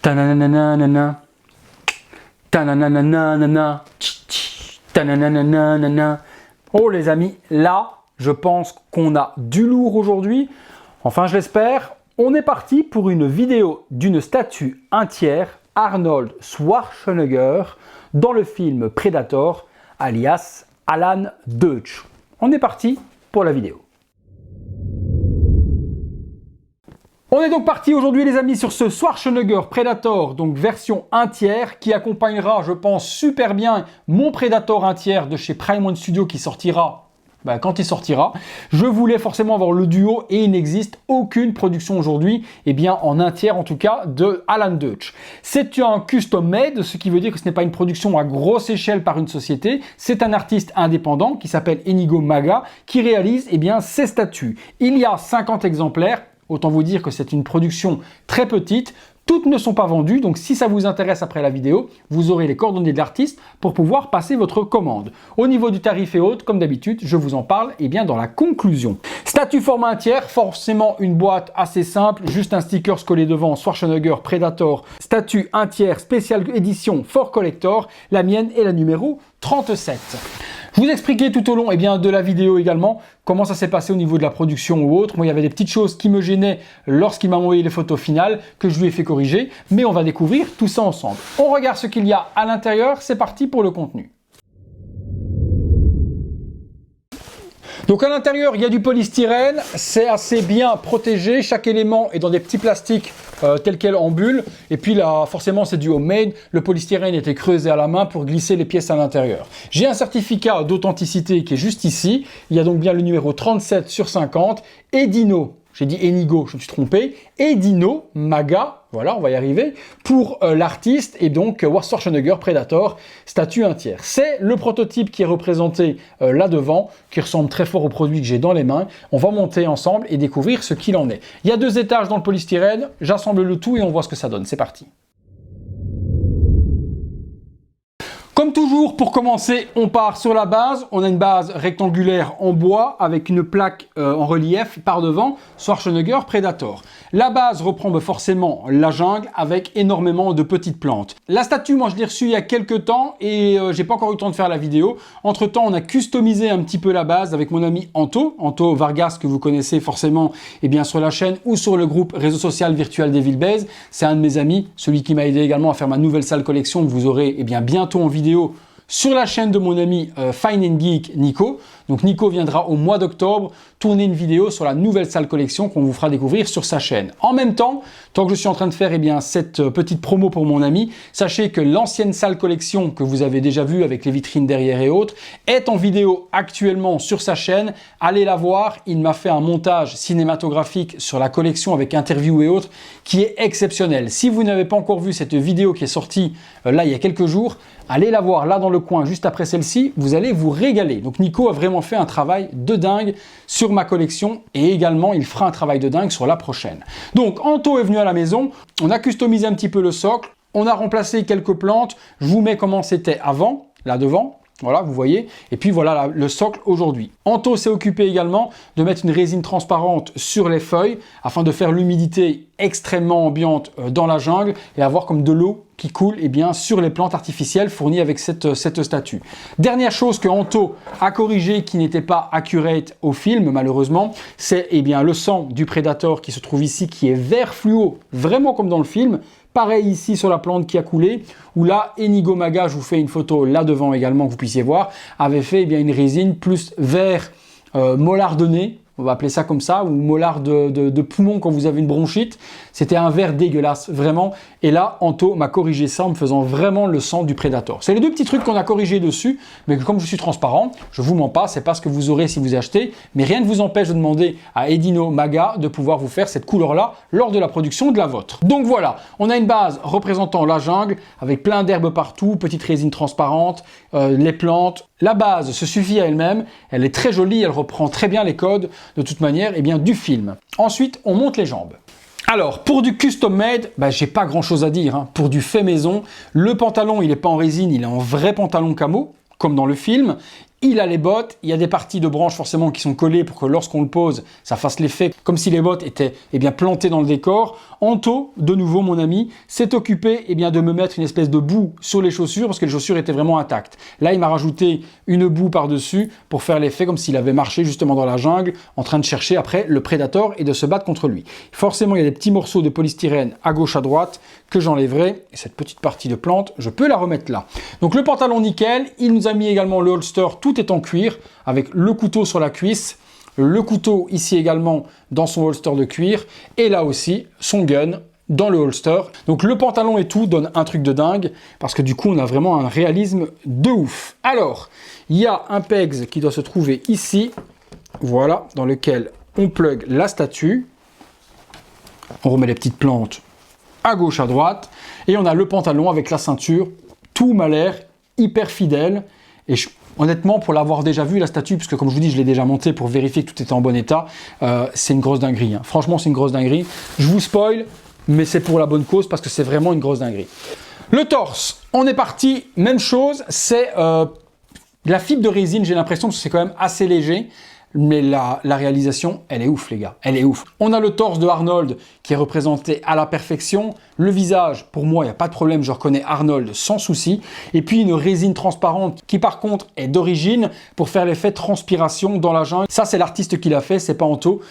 Tananananana. Tananananana. Tananananana. Oh les amis, là, je pense qu'on a du lourd aujourd'hui. Enfin, je l'espère. On est parti pour une vidéo d'une statue entière, Arnold Schwarzenegger, dans le film Predator, alias Alan Deutsch. On est parti pour la vidéo. On est donc parti aujourd'hui les amis sur ce Schwarzenegger Predator, donc version 1/3, qui accompagnera, je pense, super bien mon Predator 1/3 de chez Prime One Studio qui sortira quand il sortira. Je voulais forcément avoir le duo et il n'existe aucune production aujourd'hui, en 1/3 en tout cas, de Alan Deutsch. C'est un custom made, ce qui veut dire que ce n'est pas une production à grosse échelle par une société, c'est un artiste indépendant qui s'appelle Enigo Maga qui réalise ces statues. Il y a 50 exemplaires. Autant vous dire que c'est une production très petite. Toutes ne sont pas vendues, donc si ça vous intéresse après la vidéo, vous aurez les coordonnées de l'artiste pour pouvoir passer votre commande. Au niveau du tarif et autres, comme d'habitude, je vous en parle dans la conclusion. Statue format 1/3, forcément une boîte assez simple, juste un sticker collé devant, Schwarzenegger Predator, statue 1/3 spéciale édition for collector, la mienne est la numéro 37. Je vous expliquais tout au long de la vidéo également comment ça s'est passé au niveau de la production ou autre. Moi, il y avait des petites choses qui me gênaient lorsqu'il m'a envoyé les photos finales que je lui ai fait corriger, mais on va découvrir tout ça ensemble. On regarde ce qu'il y a à l'intérieur, c'est parti pour le contenu. Donc à l'intérieur, il y a du polystyrène, c'est assez bien protégé, chaque élément est dans des petits plastiques tels quels en bulle, et puis là forcément c'est du homemade, le polystyrène était creusé à la main pour glisser les pièces à l'intérieur. J'ai un certificat d'authenticité qui est juste ici, il y a donc bien le numéro 37/50, Edino, j'ai dit Enigo, je me suis trompé, Edino Maga, voilà, on va y arriver, pour l'artiste et donc Schwarzenegger Predator, statue 1/3. C'est le prototype qui est représenté là devant, qui ressemble très fort au produit que j'ai dans les mains. On va monter ensemble et découvrir ce qu'il en est. Il y a 2 étages dans le polystyrène, j'assemble le tout et on voit ce que ça donne. C'est parti. Comme toujours, pour commencer, on part sur la base. On a une base rectangulaire en bois avec une plaque en relief par devant, Schwarzenegger Predator. La base reprend forcément la jungle avec énormément de petites plantes. La statue, moi je l'ai reçue il y a quelques temps et j'ai pas encore eu le temps de faire la vidéo. Entre temps, on a customisé un petit peu la base avec mon ami Anto Vargas, que vous connaissez forcément sur la chaîne ou sur le groupe réseau social Virtual Devil Base. C'est un de mes amis, celui qui m'a aidé également à faire ma nouvelle salle collection que vous aurez bientôt en vidéo sur la chaîne de mon ami Fine and Geek Nico. Donc Nico viendra au mois d'octobre tourner une vidéo sur la nouvelle salle collection qu'on vous fera découvrir sur sa chaîne. En même temps, tant que je suis en train de faire cette petite promo pour mon ami, sachez que l'ancienne salle collection que vous avez déjà vue avec les vitrines derrière et autres est en vidéo actuellement sur sa chaîne. Allez la voir, il m'a fait un montage cinématographique sur la collection avec interview et autres qui est exceptionnel. Si vous n'avez pas encore vu cette vidéo qui est sortie là il y a quelques jours, allez la voir là dans le coin juste après celle-ci, vous allez vous régaler. Donc Nico a vraiment fait un travail de dingue sur ma collection et également il fera un travail de dingue sur la prochaine. Donc Anto est venu à la maison, on a customisé un petit peu le socle, on a remplacé quelques plantes, je vous mets comment c'était avant, là devant. Voilà, vous voyez. Et puis voilà le socle aujourd'hui. Anto s'est occupé également de mettre une résine transparente sur les feuilles afin de faire l'humidité extrêmement ambiante dans la jungle et avoir comme de l'eau qui coule sur les plantes artificielles fournies avec cette statue. Dernière chose que Anto a corrigé qui n'était pas accurate au film malheureusement, c'est le sang du Predator qui se trouve ici qui est vert fluo, vraiment comme dans le film. Pareil ici sur la plante qui a coulé, où là, Enigo Maga, je vous fais une photo là devant également que vous puissiez voir, avait fait une résine plus vert molar de nez, on va appeler ça comme ça, ou molar de poumon quand vous avez une bronchite. C'était un vert dégueulasse, vraiment. Et là, Anto m'a corrigé ça en me faisant vraiment le sang du Predator. C'est les 2 petits trucs qu'on a corrigés dessus, mais comme je suis transparent, je vous mens pas, c'est pas ce que vous aurez si vous achetez, mais rien ne vous empêche de demander à Edino Maga de pouvoir vous faire cette couleur-là lors de la production de la vôtre. Donc voilà, on a une base représentant la jungle, avec plein d'herbes partout, petite résine transparente, les plantes. La base se suffit à elle-même, elle est très jolie, elle reprend très bien les codes de toute manière du film. Ensuite, on monte les jambes. Alors, pour du custom made, j'ai pas grand chose à dire. Pour du fait maison, le pantalon, il n'est pas en résine, il est en vrai pantalon camo, comme dans le film. Il a les bottes, il y a des parties de branches forcément qui sont collées pour que lorsqu'on le pose, ça fasse l'effet comme si les bottes étaient bien plantées dans le décor. Anto, de nouveau mon ami, s'est occupé de me mettre une espèce de boue sur les chaussures parce que les chaussures étaient vraiment intactes. Là, il m'a rajouté une boue par-dessus pour faire l'effet comme s'il avait marché justement dans la jungle en train de chercher après le prédateur et de se battre contre lui. Forcément, il y a des petits morceaux de polystyrène à gauche, à droite que j'enlèverai. Et cette petite partie de plante, je peux la remettre là. Donc le pantalon nickel, il nous a mis également le holster, tout est en cuir avec le couteau sur la cuisse, le couteau ici également dans son holster de cuir et là aussi son gun dans le holster. Donc le pantalon et tout donne un truc de dingue parce que du coup on a vraiment un réalisme de ouf. Alors il y a un pegs qui doit se trouver ici, voilà, dans lequel on plug la statue. On remet les petites plantes à gauche, à droite et on a le pantalon avec la ceinture. Tout m'a l'air hyper fidèle et honnêtement, pour l'avoir déjà vu, la statue, puisque comme je vous dis, je l'ai déjà montée pour vérifier que tout était en bon état, c'est une grosse dinguerie. Hein. Franchement, c'est une grosse dinguerie. Je vous spoil, mais c'est pour la bonne cause, parce que c'est vraiment une grosse dinguerie. Le torse, on est parti, même chose, c'est la fibre de résine, j'ai l'impression que c'est quand même assez léger, mais la réalisation, elle est ouf les gars, elle est ouf. On a le torse de Arnold qui est représenté à la perfection. Le visage, pour moi, il n'y a pas de problème, je reconnais Arnold sans souci. Et puis une résine transparente qui par contre est d'origine pour faire l'effet transpiration dans la jungle. Ça, c'est l'artiste qui l'a fait, c'est pas Anto,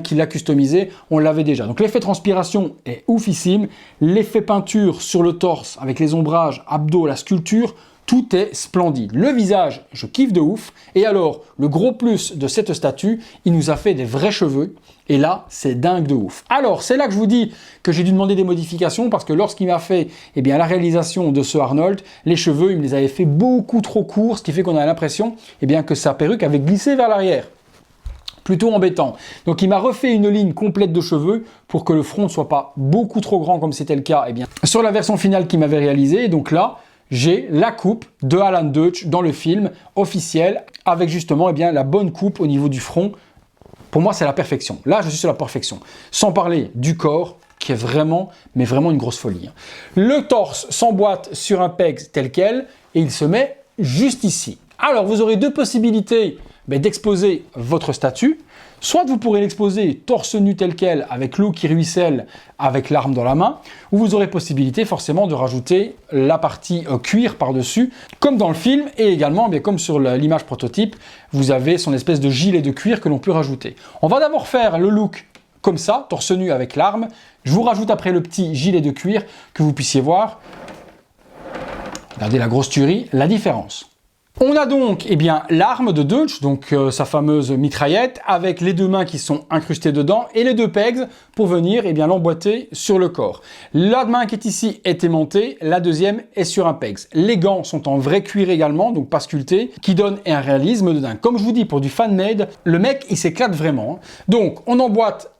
qui l'a customisé, on l'avait déjà. Donc l'effet transpiration est oufissime. L'effet peinture sur le torse avec les ombrages, abdos, la sculpture, tout est splendide. Le visage, je kiffe de ouf. Et alors, le gros plus de cette statue, il nous a fait des vrais cheveux. Et là, c'est dingue de ouf. Alors, c'est là que je vous dis que j'ai dû demander des modifications parce que lorsqu'il m'a fait la réalisation de ce Arnold, les cheveux, il me les avait fait beaucoup trop courts, ce qui fait qu'on a l'impression que sa perruque avait glissé vers l'arrière. Plutôt embêtant. Donc il m'a refait une ligne complète de cheveux pour que le front ne soit pas beaucoup trop grand comme c'était le cas sur la version finale qu'il m'avait réalisée. Donc là, j'ai la coupe de Alan Deutsch dans le film officiel avec justement la bonne coupe au niveau du front. Pour moi, c'est la perfection. Là, je suis sur la perfection. Sans parler du corps qui est vraiment, mais vraiment une grosse folie. Le torse s'emboîte sur un pegs tel quel et il se met juste ici. Alors, vous aurez deux possibilités d'exposer votre statue. Soit vous pourrez l'exposer torse nu tel quel avec l'eau qui ruisselle avec l'arme dans la main, ou vous aurez possibilité forcément de rajouter la partie cuir par-dessus, comme dans le film, et également comme sur l'image prototype, vous avez son espèce de gilet de cuir que l'on peut rajouter. On va d'abord faire le look comme ça, torse nu avec l'arme. Je vous rajoute après le petit gilet de cuir que vous puissiez voir. Regardez la grosse tuerie, la différence. On a donc l'arme de Deutsch, donc sa fameuse mitraillette, avec les deux mains qui sont incrustées dedans et les deux pegs pour venir l'emboîter sur le corps. La main qui est ici est aimantée, la deuxième est sur un pegs. Les gants sont en vrai cuir également, donc pas sculptés, qui donne un réalisme de dingue. Comme je vous dis, pour du fan-made, le mec il s'éclate vraiment. Donc on emboîte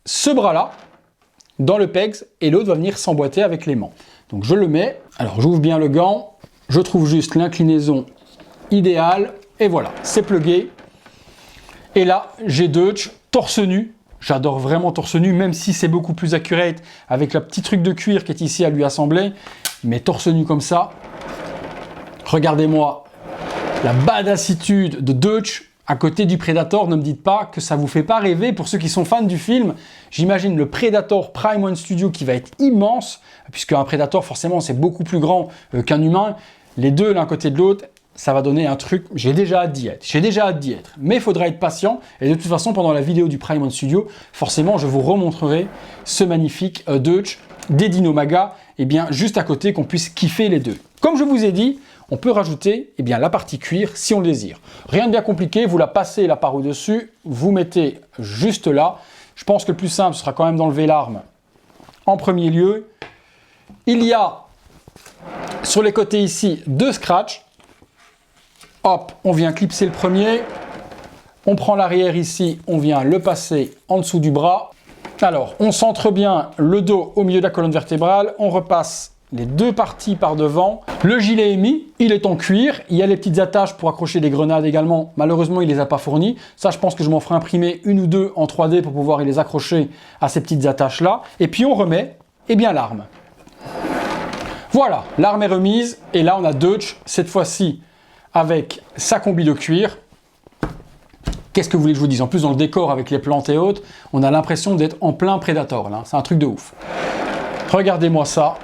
ce bras-là dans le pegs et l'autre va venir s'emboîter avec l'aimant. Donc je le mets, alors j'ouvre bien le gant, je trouve juste l'inclinaison idéal et voilà, c'est plugué. Et là, j'ai Deutsch torse nu. J'adore vraiment torse nu, même si c'est beaucoup plus accurate avec la petite truc de cuir qui est ici à lui assembler. Mais torse nu comme ça, regardez-moi la badassitude de Deutsch à côté du Predator. Ne me dites pas que ça vous fait pas rêver. Pour ceux qui sont fans du film, j'imagine le Predator Prime One Studio qui va être immense, puisque un Predator forcément c'est beaucoup plus grand qu'un humain. Les deux l'un côté de l'autre, ça va donner un truc, j'ai déjà hâte d'y être. Mais il faudra être patient. Et de toute façon, pendant la vidéo du Prime One Studio, forcément, je vous remontrerai ce magnifique Deutsch des Dinomaga, juste à côté, qu'on puisse kiffer les deux. Comme je vous ai dit, on peut rajouter la partie cuir si on le désire. Rien de bien compliqué, vous la passez la part au-dessus, vous mettez juste là. Je pense que le plus simple, ce sera quand même d'enlever l'arme en premier lieu. Il y a sur les côtés ici deux scratchs. Hop, on vient clipser le premier, on prend l'arrière ici, on vient le passer en dessous du bras. Alors, on centre bien le dos au milieu de la colonne vertébrale, on repasse les deux parties par devant. Le gilet est mis, il est en cuir, il y a les petites attaches pour accrocher des grenades également. Malheureusement, il ne les a pas fournies. Ça, je pense que je m'en ferai imprimer une ou deux en 3D pour pouvoir les accrocher à ces petites attaches-là. Et puis, on remet l'arme. Voilà, l'arme est remise, et là, on a Deutsch, cette fois-ci, avec sa combi de cuir. Qu'est-ce que vous voulez que je vous dise? En plus, dans le décor avec les plantes et autres, on a l'impression d'être en plein Predator là. C'est un truc de ouf. Regardez-moi ça.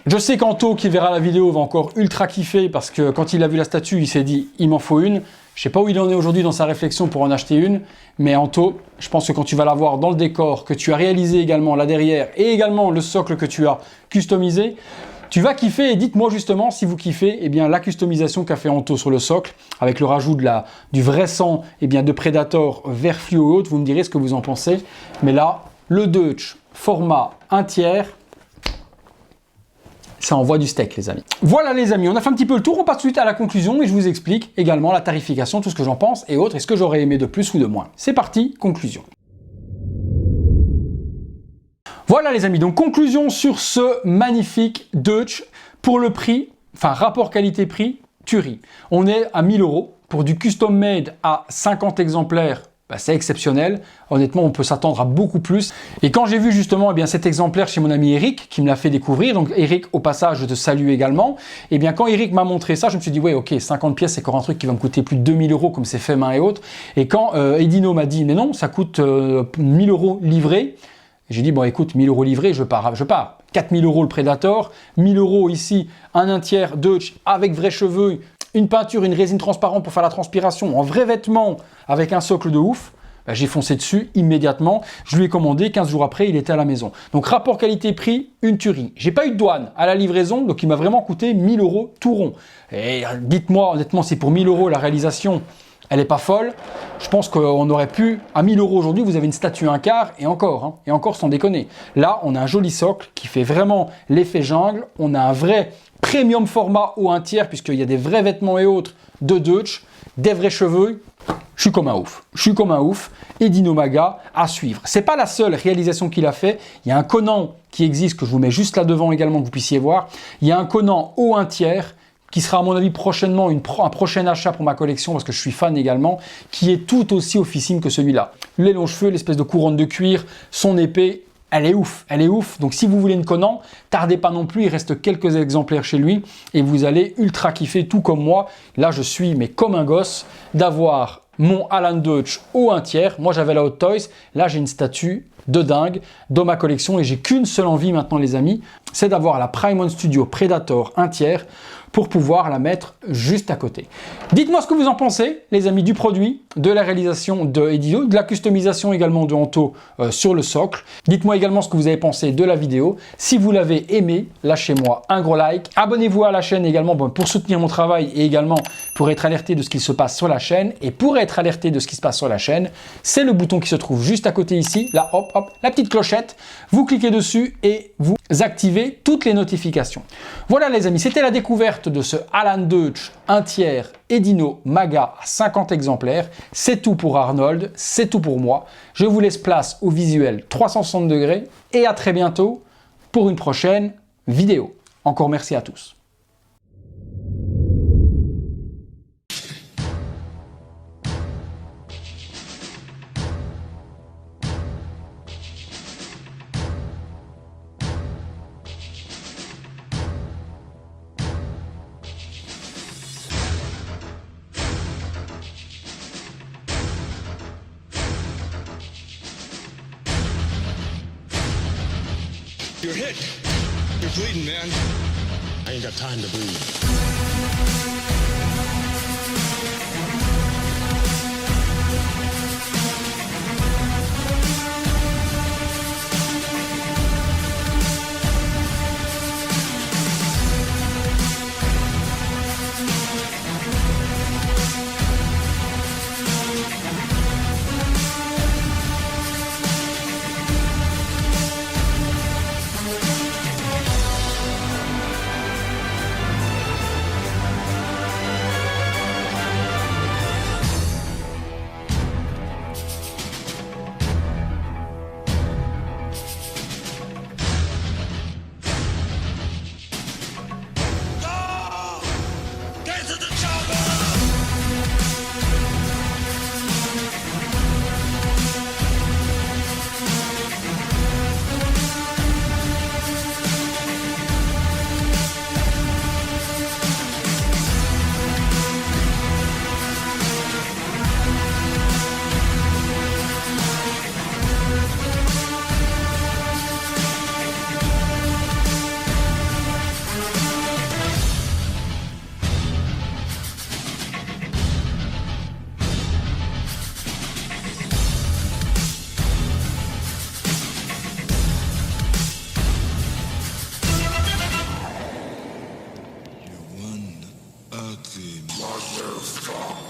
Je sais qu'Anto, qui verra la vidéo, va encore ultra kiffer parce que quand il a vu la statue, il s'est dit « il m'en faut une ». Je sais pas où il en est aujourd'hui dans sa réflexion pour en acheter une, mais Anto, je pense que quand tu vas la voir dans le décor, que tu as réalisé également là derrière et également le socle que tu as customisé, tu vas kiffer. Et dites-moi justement si vous kiffez eh bien, la customisation qu'a fait Anto sur le socle avec le rajout du vrai sang eh bien, de Predator vert fluo et autres. Vous me direz ce que vous en pensez. Mais là, le Deutsch format 1/3. Ça envoie du steak, les amis. Voilà, les amis, on a fait un petit peu le tour. On passe tout de suite à la conclusion et je vous explique également la tarification, tout ce que j'en pense et autres, et ce que j'aurais aimé de plus ou de moins. C'est parti, conclusion. Voilà, les amis, donc conclusion sur ce magnifique Deutsch pour le prix, enfin rapport qualité-prix, tuerie. On est à 1000 € pour du custom made à 50 exemplaires. Bah, c'est exceptionnel. Honnêtement, on peut s'attendre à beaucoup plus. Et quand j'ai vu justement eh bien, cet exemplaire chez mon ami Eric, qui me l'a fait découvrir, donc Eric, au passage, je te salue également, et bien quand Eric m'a montré ça, je me suis dit, ouais, ok, 50 pièces, c'est encore un truc qui va me coûter plus de 2000 € comme c'est fait main et autres. Et quand Edino m'a dit, mais non, ça coûte 1000 € livré, j'ai dit, bon, écoute, 1000 € livré, je pars. 4000 € le Predator, 1000 € ici, un 1/3 Deutsch avec vrais cheveux, une peinture, une résine transparente pour faire la transpiration, en vrai vêtement avec un socle de ouf. Ben, j'ai foncé dessus immédiatement. Je lui ai commandé, 15 jours après, il était à la maison. Donc rapport qualité-prix, une tuerie. J'ai pas eu de douane à la livraison, donc il m'a vraiment coûté 1000 € tout rond. Et dites-moi, honnêtement, si pour 1000 € la réalisation, elle n'est pas folle, je pense qu'on aurait pu, à 1000 € aujourd'hui, vous avez une statue 1/4 et encore sans déconner. Là, on a un joli socle qui fait vraiment l'effet jungle. On a un vrai premium format au 1/3 puisqu'il y a des vrais vêtements et autres de Deutsch, des vrais cheveux. Je suis comme un ouf. Et Dino Maga à suivre. C'est pas la seule réalisation qu'il a fait. Il y a un Conan qui existe que je vous mets juste là devant également que vous puissiez voir. Il y a un Conan au 1/3 qui sera à mon avis prochainement un prochain achat pour ma collection parce que je suis fan également, qui est tout aussi officine que celui-là. Les longs cheveux, l'espèce de couronne de cuir, son épée, elle est ouf. Donc si vous voulez une Conan, tardez pas non plus, il reste quelques exemplaires chez lui et vous allez ultra kiffer tout comme moi. Là je suis mais comme un gosse d'avoir mon Alan Deutsch au 1/3. Moi j'avais la Hot Toys, là j'ai une statue de dingue dans ma collection et j'ai qu'une seule envie maintenant les amis, c'est d'avoir la Prime One Studio Predator 1/3 pour pouvoir la mettre juste à côté. Dites-moi ce que vous en pensez, les amis, du produit, de la réalisation de Edino, de la customisation également de Anto sur le socle. Dites-moi également ce que vous avez pensé de la vidéo. Si vous l'avez aimé, lâchez-moi un gros like. Abonnez-vous à la chaîne également pour soutenir mon travail et également pour être alerté de ce qui se passe sur la chaîne. Et pour être alerté de ce qui se passe sur la chaîne, c'est le bouton qui se trouve juste à côté ici, là, hop, la petite clochette. Vous cliquez dessus et vous activez toutes les notifications. Voilà les amis, c'était la découverte de ce Alan Deutsch 1/3 Edino Maga à 50 exemplaires. C'est tout pour Arnold, c'est tout pour moi. Je vous laisse place au visuel 360 degrés et à très bientôt pour une prochaine vidéo. Encore merci à tous. You're hit. You're bleeding, man. I ain't got time to bleed. fall.